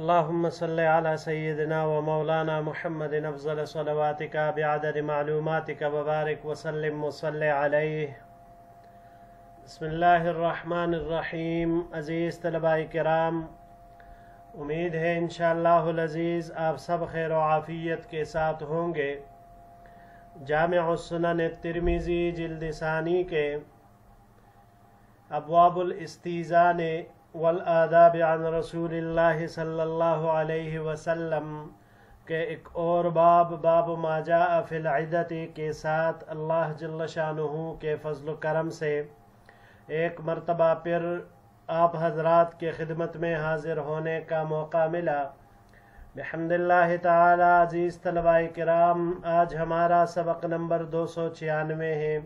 اللهم صل على سيدنا ومولانا محمد افضل صلواتك بعدد معلوماتك وبارك وسلم وصل عليه. بسم اللہ الرحمن الرحیم. عزیز طلباء کرام، امید ہے انشاءاللہ العزیز آپ سب خیر و عافیت کے ساتھ ہوں گے. جامع السنن الترمذی جلد ثانی کے ابواب الاستیزان والآداب عن رسول اللہ صلی اللہ علیہ وسلم کے ایک اور باب ما جاء فی العدت کے ساتھ اللہ جل شانہ کے فضل و کرم سے ایک مرتبہ پھر آپ حضرات کے خدمت میں حاضر ہونے کا موقع ملا. بحمد اللہ تعالی. عزیز طلباء کرام، آج ہمارا سبق نمبر 296 ہے،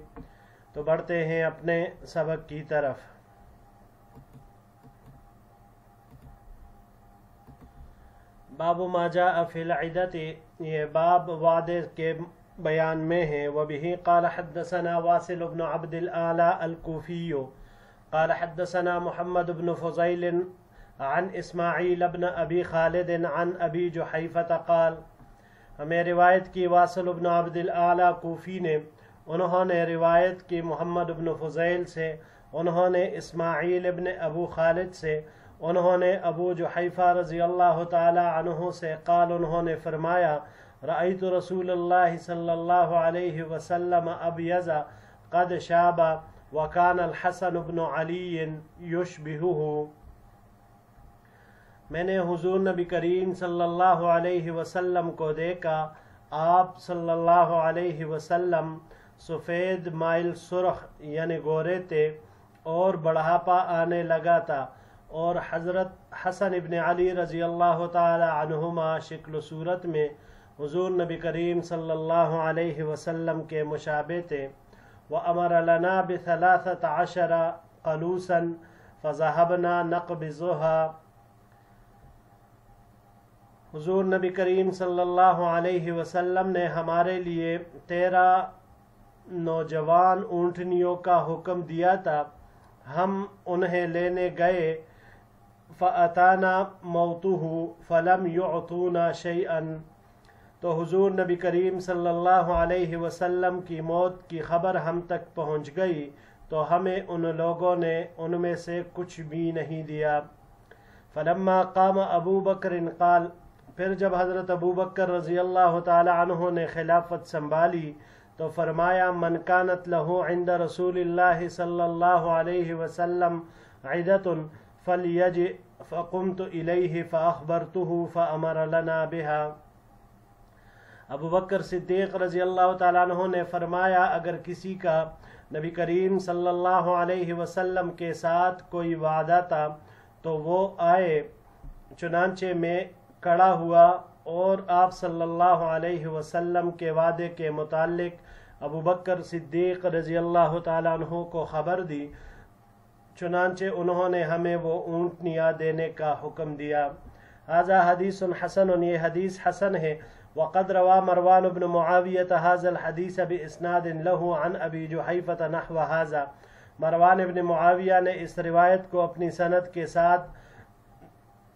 تو بڑھتے ہیں اپنے سبق کی طرف. باب ما جاء فی العدت، یہ باب وعدے کے بیان میں ہے. وبہ قال حدثنا واصل بن عبد الاعلی الکوفی قال حدثنا محمد بن فضیل عن اسماعیل بن ابی خالد عن ابی جحیفہ قال. ہمیں روایت کی واصل بن عبد الاعلی کوفی نے، انہوں نے روایت کی محمد بن فضیل سے، انہوں نے اسماعیل بن ابو خالد سے، انہوں نے ابو جحیفہ رضی اللہ تعالی عنہ سے قال، انہوں نے فرمایا رأیت رسول اللہ صلی اللہ علیہ وسلم ابیض قد شاب وکان الحسن بن علی یشبہہ. میں نے حضور نبی کریم صلی اللہ علیہ وسلم کو دیکھا، آپ صلی اللہ علیہ وسلم سفید مائل سرخ یعنی گورے تھے اور بڑھاپا آنے لگا تھا، اور حضرت حسن ابن علی رضی اللہ تعالی عنہما شکل و صورت میں حضور نبی کریم صلی اللہ علیہ وسلم کے مشابہ تھے. وَأَمَرَ لَنَا ب13 قَلُوسًا فَذَهَبْنَا نَقْبِضُهَا. حضور نبی کریم صلی اللہ علیہ وسلم نے ہمارے لیے 13 نوجوان اونٹنیوں کا حکم دیا تھا. ہم انہیں لینے گئے، فَأَتَانَا مَوْتُهُ فَلَمْ يُعْطُونَا شَيْئًا. تو حضور نبی کریم صلی اللہ علیہ وسلم کی موت کی خبر ہم تک پہنچ گئی تو ہمیں ان لوگوں نے ان میں سے کچھ بھی نہیں دیا. فلما قام ابو بکر قال. پھر جب حضرت ابو بکر رضی اللہ تعالی عنہ نے خلافت سنبھالی تو فرمایا من کانت لہ عند رسول اللہ صلی اللہ علیہ وسلم عدت فلیج. فقمت الیہ فاخبرتہ فامر لنا بها. ابو بکر صدیق رضی اللہ تعالیٰ عنہ نے فرمایا اگر کسی کا نبی کریم صلی اللہ علیہ وسلم کے ساتھ کوئی وعدہ تھا تو وہ آئے. چنانچہ میں کھڑا ہوا اور آپ صلی اللہ علیہ وسلم کے وعدے کے متعلق ابو بکر صدیق رضی اللہ تعالیٰ عنہ کو خبر دی. چنانچہ انہوں نے ہمیں وہ اونٹنیاں دینے کا حکم دیا. ھذا حدیث حسن، یہ حدیث حسن ہے. وقد روا مروان بن معاویہ ھذا الحدیث باسناد له عن ابی جحیفہ نحو ھذا. مروان بن معاویہ نے اس روایت کو اپنی سند کے ساتھ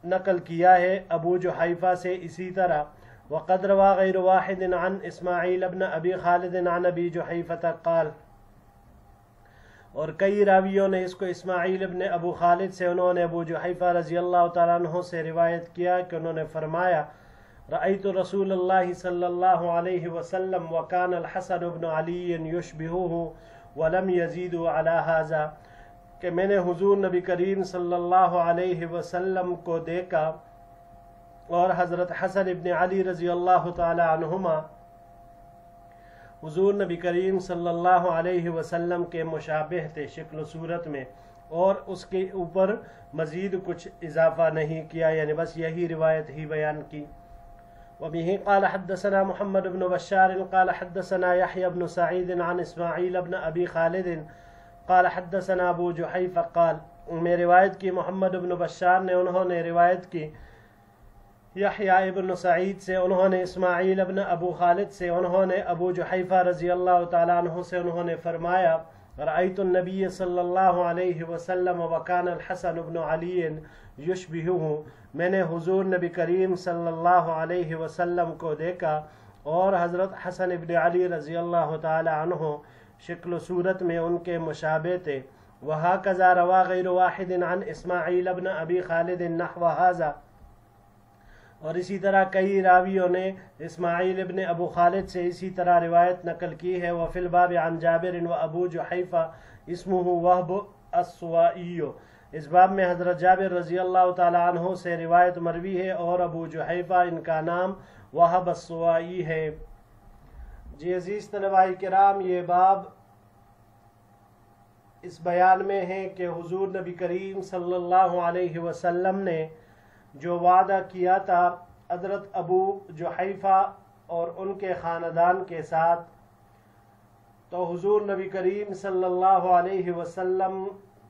نقل کیا ہے ابو جحیفہ سے اسی طرح. وقد روا غیر واحد عن اسماعیل بن ابی خالد عن ابی جحیفہ قال. اور کئی راویوں نے اس کو اسماعیل بن ابو خالد سے، انہوں نے ابو جحیفہ رضی اللہ تعالیٰ عنہ سے روایت کیا کہ انہوں نے فرمایا رأیت رسول اللہ صلی اللہ علیہ وسلم وکان الحسن بن علی یشبہہ ولم یزیدوا علی ھذا. کہ میں نے حضور نبی کریم صلی اللہ علیہ وسلم کو دیکھا اور حضرت حسن ابن علی رضی اللہ تعالی عنہما حضور نبی کریم صلی اللہ علیہ وسلم کے مشابہ تھے شکل و صورت میں، اور اس کے اوپر مزید کچھ اضافہ نہیں کیا، یعنی بس یہی روایت ہی بیان کی. وبه قال حدثنا محمد بن بشار قال حدثنا يحيى بن سعيد عن اسماعيل بن ابي خالد قال حدثنا ابو جحيفہ قال. میں روایت کی محمد بن بشار نے، انہوں نے روایت کی یحییٰ ابن سعید سے، انہوں نے اسماعیل ابن ابو خالد سے، انہوں نے ابو جحیفہ رضی اللہ تعالیٰ عنہ سے، انہوں نے فرمایا रअयतु नबी सल्लल्लाहु अलैहि वसल्लम व कान अल-हसन इब्न अली युशबिहुहु, मैंने हुजूर नबी करीम सल्लल्लाहु अलैहि वसल्लम को देखा और हज़रत हसन इब्न अली रज़ी अल्लाह ताला अन्हु शक्ल सूरत में उनके मुशाबे थे। वहाकज़ा रवा गैर वाहिदिन अन इस्माईल इब्न अबी खालिद नहव हाज़ा, और इसी तरह कई रावियों ने इस्माईल इब्न अबू खालिद से इसी तरह रिवायत नकल की है। वफिल बाब अन जाबिर व अबू जुहैफा इस्मुहु वहब अस्सवाई, इस बाब में हज़रत जाबिर रज़ी अल्लाह ताला अन्हु से रिवायत मरवी है और अबू जुहैफा इनका नाम वहब अस्सवाई है। जी अजीज़ तलबाए किराम, ये बाब इस बयान में है कि हुजूर नबी करीम सल्लल्लाहु अलैहि वसल्लम ने जो वादा किया था हज़रत अबू जुहैफा और उनके ख़ानदान के साथ, तो हुजूर नबी करीम सल्लल्लाहु अलैहि वसल्लम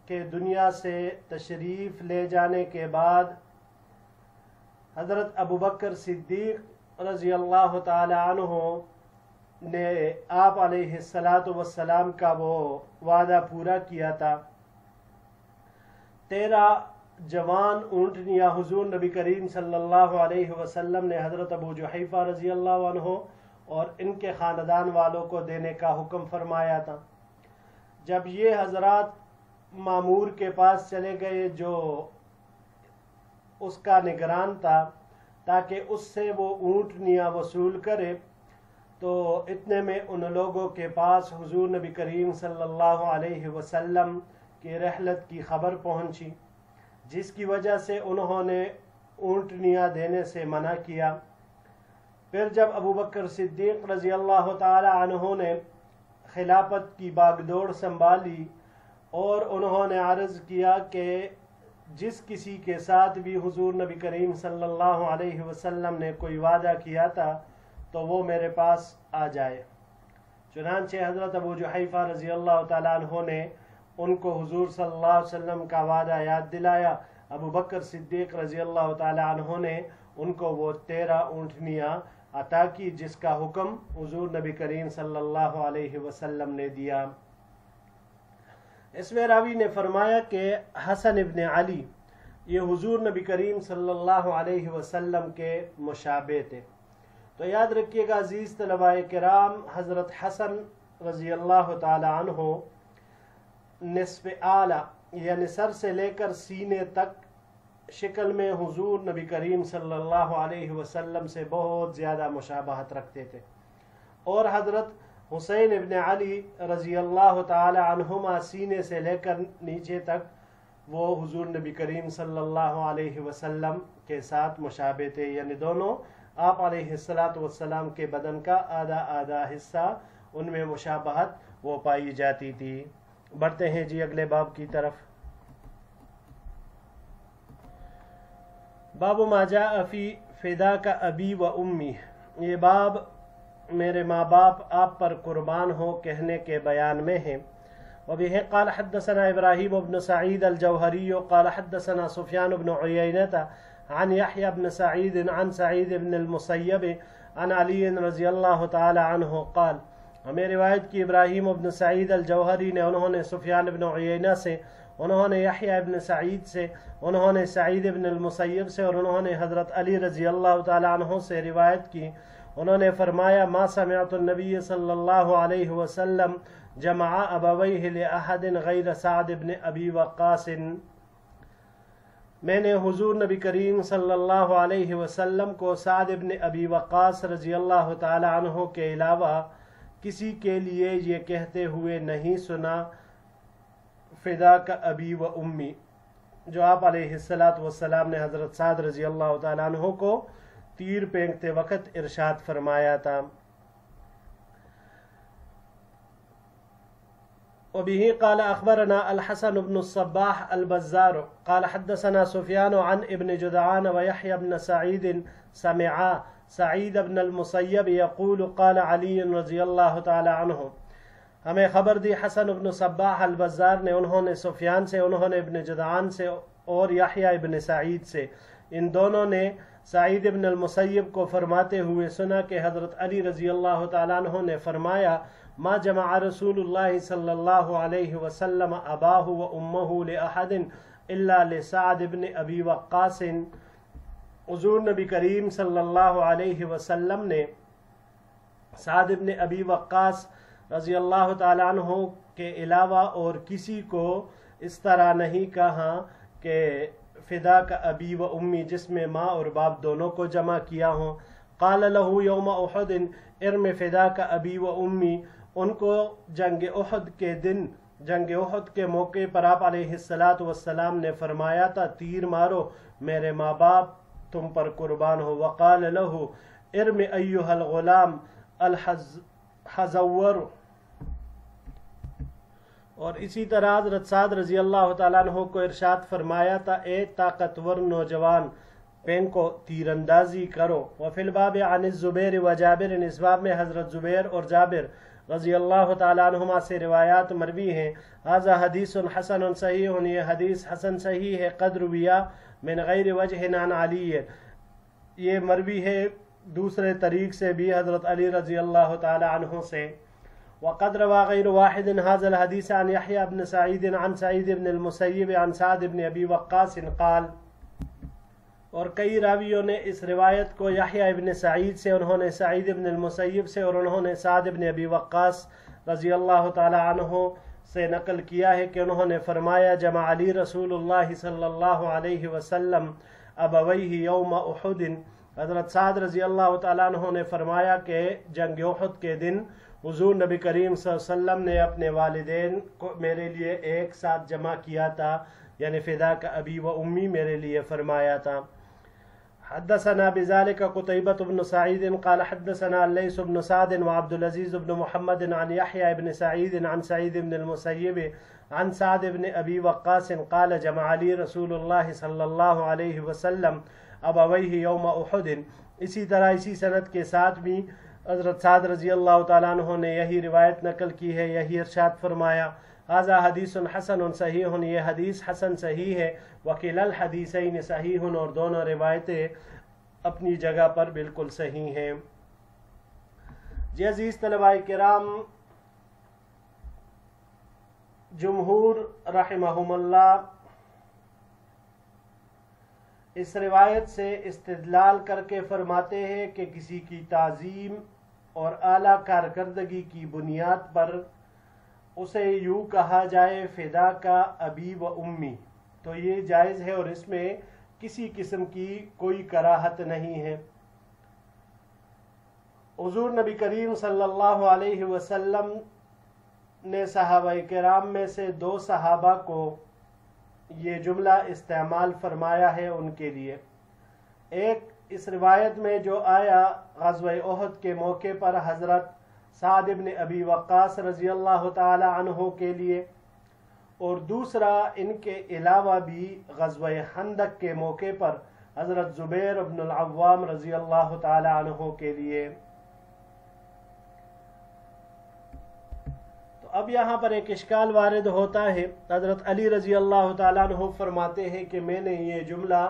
के दुनिया से तशरीफ़ ले जाने के बाद हज़रत अबू बकर सिद्दीक़ रज़ी अल्लाह ताला अन्हु ने आप अलैहिस्सलातु वस्सलाम का वो वादा पूरा किया था। 13 जवान ऊँटनियाँ हुजूर नबी करीम सल्लल्लाहु अलैहि वसल्लम ने हज़रत अबू जुहैफा रज़ी अल्लाह अन्हु और इनके ख़ानदान वालों को देने का हुक्म फरमाया था। जब ये हज़रात मामूर के पास चले गए जो उसका निगरान था, ताकि उससे वो ऊँटनियाँ वसूल करे, तो इतने में उन लोगों के पास हुजूर नबी करीम सल्लल्लाहु अलैहि वसल्लम की रहलत की ख़बर पहुँची, जिसकी वजह से उन्होंने ऊँटनियाँ देने से मना किया। फिर जब अबू बकर सिद्दीक़ रज़ी अल्लाह ताला अन्हु ने खिलाफत की बागडोर संभाली और उन्होंने अर्ज़ किया कि जिस किसी के साथ भी हुजूर नबी करीम सल्लल्लाहु अलैहि वसल्लम ने कोई वादा किया था तो वो मेरे पास आ जाए। चुनांचे हज़रत अबू जुहैफा रज़ी अल्लाह ताला अन्हु ने उनको हुजूर सल्लल्लाहु अलैहि वसल्लम का वादा याद दिलाया। अबू बकर सिद्दीक़ रज़ी अल्लाह ताला अन्हु ने उनको वो 13 ऊँटनियाँ अता की, जिसका हुक्म हुजूर नबी करीम सल्लल्लाहु अलैहि वसल्लम ने दिया। इसमें रावी ने फरमाया कि हसन इब्न अली ये हुजूर नबी करीम सल्लल्लाहु अलैहि वसल्लम के मुशाबे थे। तो याद रखिएगा अजीज़ तलबाए किराम, हज़रत हसन रज़ी अल्लाह ताला अन्हु निस्फ़ आला यानी सर से लेकर सीने तक शक्ल में हुजूर नबी करीम सल्लल्लाहु अलैहि वसल्लम से बहुत ज़्यादा मुशाबहत रखते थे, और हज़रत हुसैन इब्न अली रज़ी अल्लाह ताला अन्हुमा सीने से लेकर नीचे तक वो हुजूर नबी करीम सल्लल्लाहु अलैहि वसल्लम के साथ मुशाबे थे, यानी दोनों आप अलैहिस्सलातु वस्सलाम के बदन का आधा आधा हिस्सा उनमें मुशाबहत वो पाई जाती थी। बढ़ते हैं जी अगले बाब की तरफ। बाब मा जाअ फी फिदा का अबी व उम्मी, ये बाब मेरे माँ बाप आप पर कुर्बान हो कहने के बयान में है। वबिही क़ाल हद्दसना इब्राहीम इब्न सईद अल-जौहरी क़ाल हद्दसना सुफ़यान इब्न उयैना अन यहया इब्न सईद अन सईद इब्न अल-मुसय्यब अन अली रज़ी अल्लाह ताला अन्हु क़ाल, हमें रिवायत की इब्राहीम इब्न सईद अल-जौहरी ने, उन्होंने सुफ़यान इब्न उयैना से, उन्होंने यहया इब्न सईद से, उन्होंने सईद इब्न अल-मुसय्यब से और उन्होंने हज़रत अली रज़ी अल्लाह ताला अन्हु से रिवायत की। उन्होंने फरमाया मा समिअतु नबी सल्लल्लाहु अलैहि वसल्लम जमअ अबवैहि लिअहदिन गैर सअद इब्न अबी वक्कास, मैंने हुजूर नबी करीम सल्लल्लाहु अलैहि वसल्लम को सअद इब्न अबी वक्कास रज़ी अल्लाह ताला अन्हु के अलावा किसी के लिए ये कहते हुए नहीं सुना फिदा का अबी व उम्मी, जो आप अलैहिस्सलातु वस्सलाम ने हज़रत सअद रज़ी अल्लाह ताला अन्हु को तीर फेंकते वक़्त इरशाद फरमाया था। वबिही क़ाल अख़बरना अल-हसन इब्न अस्सब्बाह अल-बज़्ज़ार क़ाल हद्दसना सुफ़यान अन इब्न जुदआन व यहया इब्न सईद समिअ सईद इब्न अल-मुसय्यब यक़ूल क़ाल अली रज़ी अल्लाह ताला अन्हु, हमें ख़बर दी हसन इब्न सब्बाह अल-बज़्ज़ार ने, उन्होंने सुफ़यान से, उन्होंने इब्न जुदआन से और यहया इब्न सईद से, इन दोनों ने सईद इब्न अल-मुसय्यब को फरमाते हुए सुना कि हज़रत अली रज़ी अल्लाह तआला अन्हु ने फरमाया, मा जमा रसूलुल्लाह सल्लल्लाहु अलैहि वसल्लम अबाहु व उम्महु li अहदिन इल्ला li सअद इब्न अबी वक्कास। हुज़ूर नबी करीम सल्लल्लाहु अलैहि वसल्लम ने सअद इब्न अबी वक्कास रज़ी अल्लाह तआला अन्हु के अलावा और किसी को इस तरह नहीं कहा कि फ़िदा का अबी व उम्मी, जिसमें माँ और बाप दोनों को जमा किया हो। क़ाल लहू यौम उहुदिन इर्म फ़िदा का अबी व उम्मी, उनको जंग उहद के दिन, जंग उहद के मौके पर आप अलैहिस्सलातु वस्सलाम ने फरमाया था, तीर मारो, मेरे माँ बाप तुम पर कुर्बान हो। वक़ाल लहू इर्म अय्युहल ग़ुलाम अल हज़व्वर। और इसी तरह हज़रत साद रज़ी अल्लाह तआला अन्हु को इरशाद फरमाया था, ए ताकतवर नौजवान, पेन को तीरंदाजी करो। वफ़िल बाब अन ज़ुबैर व जाबिर, इस बाब में हज़रत ज़ुबैर और जाबिर रज़ी अल्लाह तआला अन्हुमा से रिवायात मरवी हैं। हाज़ा हदीसुन हसन सहीह, ये हदीस हसन सही है। क़द रुविया मिन गैर वजहिन अन अली, ये मरवी है दूसरे तरीक़ से भी हज़रत अली रज़ी अल्लाह तआला अन्हु से। वक़द रवा गैर वाहिद हाज़ल हदीस अन यहया इब्न सईद अन सईद इब्न अल-मुसय्यब अन सअद इब्न अबी वक्कास क़ाल, और कई रावियों ने इस रिवायत को यहया इब्न सईद से, उन्होंने सईद इब्न अल-मुसय्यब से, और उन्होंने सअद इब्न अबी वक्कास रज़ी अल्लाह तआला अन्हु से नकल किया है कि उन्होंने फरमाया, जमा अली रसूलुल्लाह सल्लल्लाहु अलैहि वसल्लम अबवैहि यौम उहुदिन। हज़रत सअद रज़ी अल्लाह तआला अन्हु ने फरमाया कि जंग उहद के दिन हुज़ूर नबी करीम सल्लल्लाहु अलैहि वसल्लम ने अपने वालिदैन को मेरे लिए एक साथ जमा किया था, यानी फ़िदा का अबी व उम्मी मेरे लिए फरमाया था। हद्दसना बिज़ालिका क़ुतैबत इब्न सईद क़ाल हद्दसना लैस इब्न सअद व अब्दुल अज़ीज़ इब्न मुहम्मद अन यहया इब्न सईद अन सईद इब्न अल-मुसय्यब अन सअद इब्न अबी वक्कास क़ाल जमा अली रसूलुल्लाह सल्लल्लाहु अलैहि वसल्लम अबवैहि यौम उहुदिन। इसी तरह इसी सनद के साथ भी हज़रत सअद रज़ी अल्लाह तआला अन्हु ने यही रिवायत नकल की है, यही इरशाद फरमाया, हाज़ा हदीसुन हसन सहीह, ये हदीस हसन सही है। वकीलल हदीसैन सहीहुन, और दोनों रिवायतें अपनी जगह पर बिल्कुल सही हैं। जी अज़ीज़ तलबाए किराम, जुमहूर रहमहुमुल्लाह इस रिवायत से इस्तिदलाल करके फरमाते हैं कि किसी की ताज़ीम और आला कारकर्दगी की बुनियाद पर उसे यूँ कहा जाए फ़िदा का अबी व उम्मी, तो ये जायज़ है और इसमें किसी किस्म की कोई कराहत नहीं है। हुज़ूर नबी करीम सल्लल्लाहु अलैहि वसल्लम ने सहाबाए किराम में से 2 सहाबा को ये जुमला इस्तेमाल फरमाया है उनके लिए। एक इस रिवायत में जो आया ग़ज़वा उहद के मौके पर हज़रत सअद इब्न अबी वक्कास रज़ी अल्लाह तआला अन्हु के लिए, और दूसरा इनके अलावा भी ग़ज़वा खंदक के मौके पर हज़रत ज़ुबैर इब्न अल-अव्वाम रज़ी अल्लाह तआला अन्हु के लिए। तो अब यहाँ पर एक इश्काल वारिद होता है। हज़रत अली रज़ी अल्लाह तआला अन्हु फरमाते हैं कि मैंने ये जुमला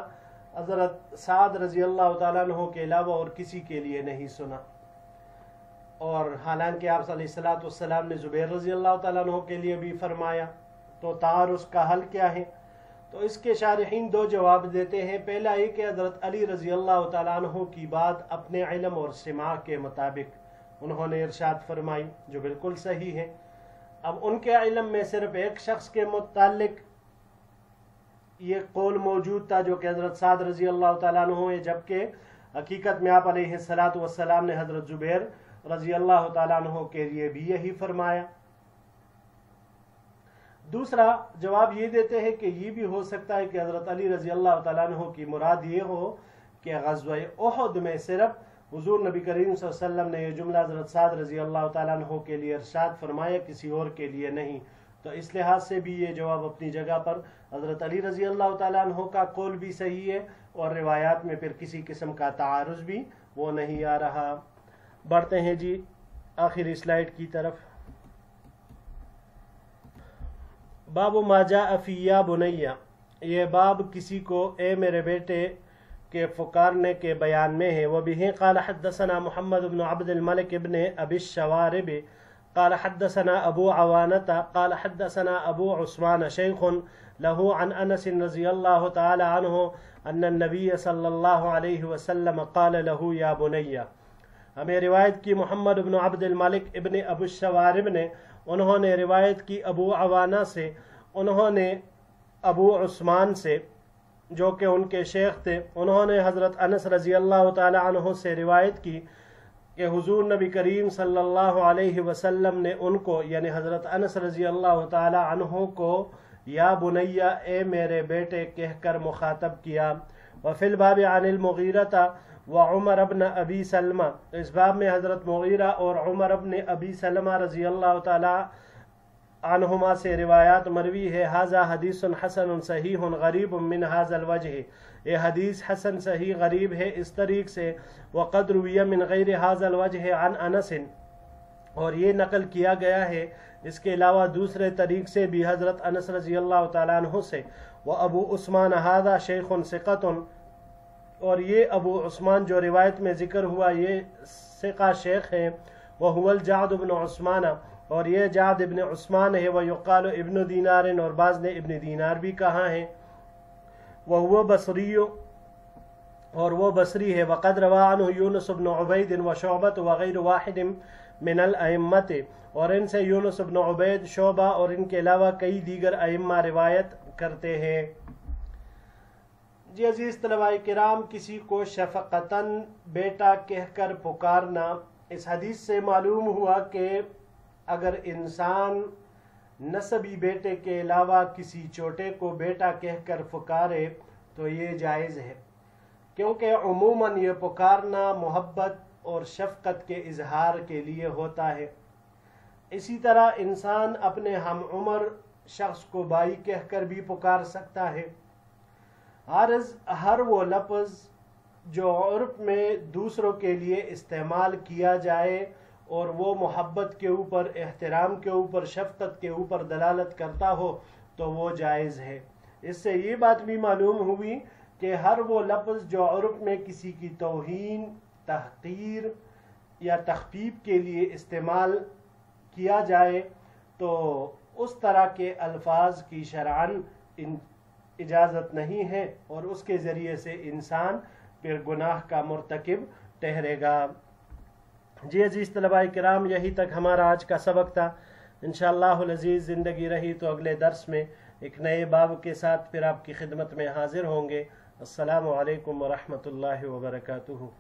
हज़रत सअद रज़ी अल्लाह तआला अन्हु के अलावा और किसी के लिए नहीं सुना, और हालांकि आप सल्लल्लाहु अलैहि वसल्लम ने ज़ुबैर रज़ी अल्लाह तआला अन्हु के लिए भी फरमाया। तो तारुस का हल क्या है? तो इसके शारिहीन 2 जवाब देते हैं। पहला ये कि हज़रत अली रज़ी अल्लाह तआला अन्हु की बात अपने इल्म और सिमा के मुताबिक उन्होंने इरशाद फरमाई, जो बिल्कुल सही है। अब उनके इल्म में सिर्फ एक शख्स के मुतालिक ये कौल मौजूद था जो कि हज़रत सअद रज़ी अल्लाह तआला अन्हु है, जबकि हकीकत में आप अलैहिस्सलातु वस्सलाम ने हज़रत ज़ुबैर रज़ी अल्लाह तआला अन्हु के लिए भी यही फरमाया। दूसरा जवाब ये देते हैं कि ये भी हो सकता है कि हज़रत अली रज़ी अल्लाह तआला अन्हु की मुराद ये हो कि ग़ज़वा उहद में सिर्फ हुज़ूर नबी करीम सल्लल्लाहु अलैहि वसल्लम ने ये जुमला हज़रत सअद रज़ी अल्लाह तआला अन्हु के लिए इरशाद फरमाया, किसी और के लिए नहीं। तो इस लिहाज से भी ये जवाब अपनी जगह पर हज़रत अली रज़ी अल्लाह तआला अन्हु का कौल भी सही है, और रिवायात में फिर किसी किस्म का तारुज़ भी वो नहीं आ रहा। बढ़ते हैं जी आखिरी स्लाइड की तरफ। बाब मा जाअ फ़ी या बुनैया, ये बाब किसी को ए मेरे बेटे के पुकारने के बयान में है। वबिही क़ाल हद्दसना मुहम्मद इब्न अब्दुल मलिक इब्न अबी शवारिब क़ाल हद्दसना अबू अवानता क़ाल हद्दसना अबू उस्मान शैख़ुन लहू अन अनस रज़ियल्लाहु तआला अन्हु अन्न नबी सल्लल्लाहु अलैहि वसल्लम क़ाल लहू या बुनैया। हमें रिवायत की मोहम्मद इब्न अब्दुल मलिक इब्न अबू शवारिब ने, उन्होंने रिवायत की अबू अवाना से, उन्होंने अबू उस्मान से जो कि उनके शेख थे, उन्होंने हज़रत अनस रज़ी अल्लाह तआला अन्हु से रिवायत की कि हुज़ूर नबी करीम सल्लल्लाहु अलैहि वसल्लम ने उनको यानी हज़रत अनस रज़ी अल्लाह तआला अन्हु को या बुनैया ए मेरे बेटे कहकर मुखातब किया। वफ़िल बाब अनिल मुगीरता व उमर अब्न अबी सलमा, इस बाब में हज़रत मुगीरा और उमर अब्न अबी सलमा रज़ी अल्लाह तआला अन्हुमा से रिवायात मरवी है। हाजा हदीसन हसन सहीह गरीब मिन हाज़ल वजह, ये हदीस हसन सही गरीब है इस तरीक़ से। वक़द रुविया मिन गैर हाज़ल वजह अन अनस, और ये नकल किया गया है इसके अलावा दूसरे तरीक़ से भी हज़रत अनस रज़ी अल्लाह तआला अन्हु से। व अबू उस्मान हाज़ा शेख़ुन सिक़तुन, और ये अबू उस्मान जो रिवायत में ज़िक्र हुआ ये सिक़ा शेख है। वह हुवल जाद इब्न उस्मान, और ये जाद इब्न उस्मान है। वह युक़ाल इब्न दीनार, और बाज़ ने इब्न दीनार भी कहा है। वह बसरी, और वह बसरी है। वक़द रवा अन्हु यूनुस इब्न उबैद व शुअबत व गैर वाहिद मिनल अइम्मत, और इनसे यूनुस इब्न उबैद, शोबा और इनके अलावा कई दीगर अइम्मा रिवायत करते हैं। जी अजीज़ तलबाए किराम, किसी को शफ़क़तन बेटा कहकर पुकारना, इस हदीस से मालूम हुआ कि अगर इंसान नसबी बेटे के अलावा किसी छोटे को बेटा कहकर पुकारे तो ये जायज़ है, क्योंकि उमूमन ये पुकारना मोहब्बत और शफ़क़त के इजहार के लिए होता है। इसी तरह इंसान अपने हम उम्र शख्स को भाई कहकर भी पुकार सकता है। हर वो लफ्ज़ जो उर्फ़ में दूसरों के लिए इस्तेमाल किया जाए और वो मोहब्बत के ऊपर, एहतराम के ऊपर, शफ़क़त के ऊपर दलालत करता हो तो वो जायज़ है। इससे ये बात भी मालूम हुई कि हर वो लफ्ज़ जो उर्फ़ में किसी की तौहीन, तहक़ीर या तख़फ़ीफ़ के लिए इस्तेमाल किया जाए तो उस तरह के अल्फाज की शरअन इजाज़त नहीं है, और उसके ज़रिए से इंसान फिर गुनाह का मुर्तकिब ठहरेगा। जी अजीज़ तलबाए किराम, यही तक हमारा आज का सबक था। इंशाअल्लाहुल अज़ीज़ ज़िंदगी रही तो अगले दर्स में एक नए बाब के साथ फिर आपकी खिदमत में हाज़िर होंगे। अस्सलामु अलैकुम व रहमतुल्लाहि व बरकातुहू।